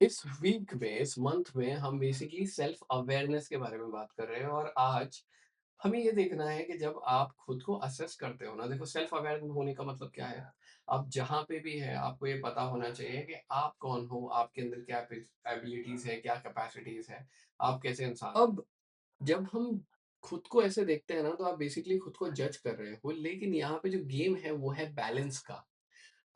इस वीक में, इस मंथ में हम बेसिकली सेल्फ अवेयरनेस के बारे में बात कर रहे हैं और आज हमें ये देखना है कि जब आप खुद को असेस करते हो ना, देखो सेल्फ अवेयर होने का मतलब क्या है? आप जहाँ पे भी हैं, आपको ये पता होना चाहिए कि आप कौन हो, आपके अंदर क्या एबिलिटीज़ है, क्या कैपेसिटीज़ है, आप कैसे इंसान अब जब हम खुद को ऐसे देखते हैं ना, तो आप बेसिकली खुद को जज कर रहे हो, लेकिन यहाँ पे जो गेम है, वो है बैलेंस का।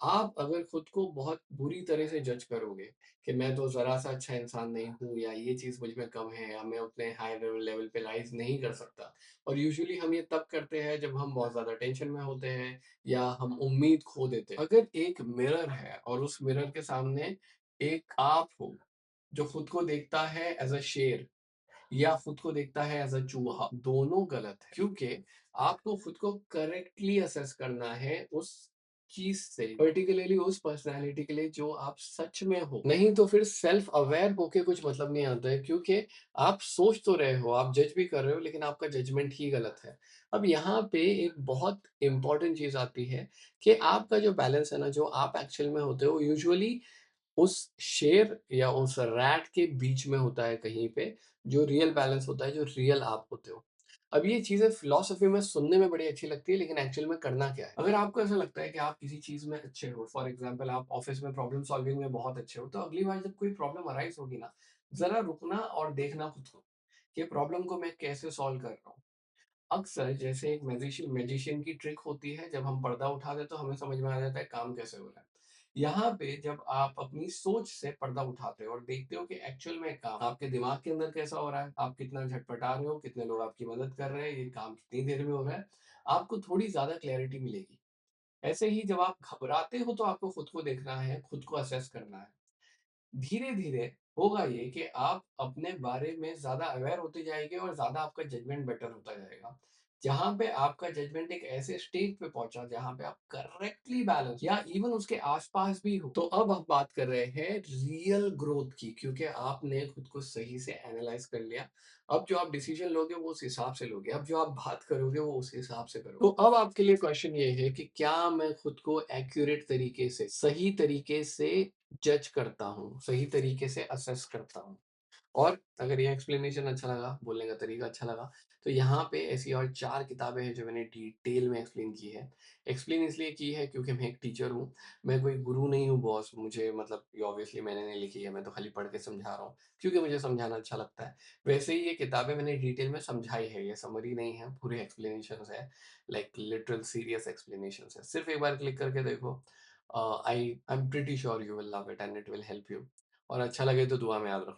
आप अगर खुद को बहुत बुरी तरह से जज करोगे कि मैं तो ज़रा-सा अच्छा इंसान नहीं हूँ या ये चीज़ मुझ में कम है या मैं उतने हाई लेवल पे राइज़ नहीं कर सकता। और यूजुअली हम ये तब करते हैं जब हम बहुत ज़्यादा टेंशन में होते हैं या हम उम्मीद खो देते हैं। अगर एक मिरर है और उस मिरर के सामने एक आप हो, जो खुद को देखता है एज़ अ शेर या खुद को देखता है एज़ अ चूहा, दोनों गलत है। क्योंकि आपको खुद को करेक्टली असेस करना है उस चीज़ से, पर्टिकुलरली उस पर्सनैलिटी के लिए जो आप सच में हो। नहीं तो फिर सेल्फ अवेयर होके कुछ मतलब नहीं आता है, क्योंकि आप सोच तो रहे हो, आप जज भी कर रहे हो, लेकिन आपका जजमेंट ही गलत है। अब यहाँ पे एक बहुत इम्पोर्टेंट चीज़ आती है कि आपका जो बैलेंस है ना, जो आप एक्चुअल में होते हो, यूजुअली उस शेर या उस रैट के बीच में होता है कहीं पे, जो रियल बैलेंस होता है, जो रियल आप होते हो। अब ये चीज़ें फ़िलॉसफ़ी में सुनने में बड़ी अच्छी लगती है, लेकिन एक्चुअल में करना क्या है? अगर आपको ऐसा लगता है कि आप किसी चीज़ में अच्छे हो, फॉर एग्ज़ाम्पल आप ऑफ़िस में प्रॉब्लम सॉल्विंग में बहुत अच्छे हो, तो अगली बार जब कोई प्रॉब्लम अराइज़ होगी ना, ज़रा रुकना और देखना खुद को, कि प्रॉब्लम को मैं कैसे सॉल्व कर रहा हूँ। अक्सर जैसे एक मैजिशियन की ट्रिक होती है, जब हम पर्दा उठा दें तो हमें समझ में आ जाता है काम कैसे हो रहा है। यहाँ पे जब आप अपनी सोच से पर्दा उठाते हो और देखते हो कि एक्चुअल में काम आपके दिमाग के अंदर कैसा हो रहा है, आप कितना झटपटा रहे हो, कितने लोग आपकी मदद कर रहे हैं, ये काम कितनी देर में हो रहा है, आपको थोड़ी ज़्यादा क्लैरिटी मिलेगी। ऐसे ही जब आप घबराते हो तो आपको खुद को देखना है, खुद को असेस करना है। धीरे-धीरे होगा ये कि आप अपने बारे में ज़्यादा अवेयर होते जाएँगे और ज़्यादा आपका जजमेंट बेटर होता जाएगा। जहाँ पे आपका जजमेंट एक ऐसे स्टेट पे पहुँचा जहाँ पे आप करेक्टली बैलेंस या इवन उसके आस-पास भी हो। तो अब हम बात कर रहे हैं रियल ग्रोथ की, क्योंकि आपने खुद को सही से एनालाइज़ कर लिया। अब जो आप डिसीज़न लोगे वो उस हिसाब से लोगे। अब जो आप बात करोगे वो उस हिसाब से करोगे। तो अब आपके लिए क्वेश्चन ये है कि क्या मैं खुद को एक्यूरेट तरीके से, सही तरीके से जज करता हूँ, सही तरीके से असेस करता हूँ। और अगर ये एक्सप्लेनेशन अच्छा लगा, बोलने का तरीका अच्छा लगा, तो यहाँ पे ऐसी और 4 किताबें हैं जो मैंने डिटेल में एक्सप्लेन की है। एक्सप्लेन इसलिए की है क्योंकि मैं एक टीचर हूँ, मैं कोई गुरु नहीं हूँ बॉस, मुझे मतलब ये ऑब्वियसली मैंने नहीं लिखी है, मैं तो खाली पढ़ के समझा रहा हूँ, क्योंकि मुझे समझाना अच्छा लगता है। वैसे ही ये किताबें मैंने डिटेल में समझाई है, ये समरी नहीं है, पूरे एक्सप्लेनेशंस है, लाइक लिटरल सीरियस एक्सप्लेनेशंस है। सिर्फ एक बार क्लिक करके देखो, I am pretty sure you will love it and it will help you. और अच्छा लगे तो दुआ में याद रखना।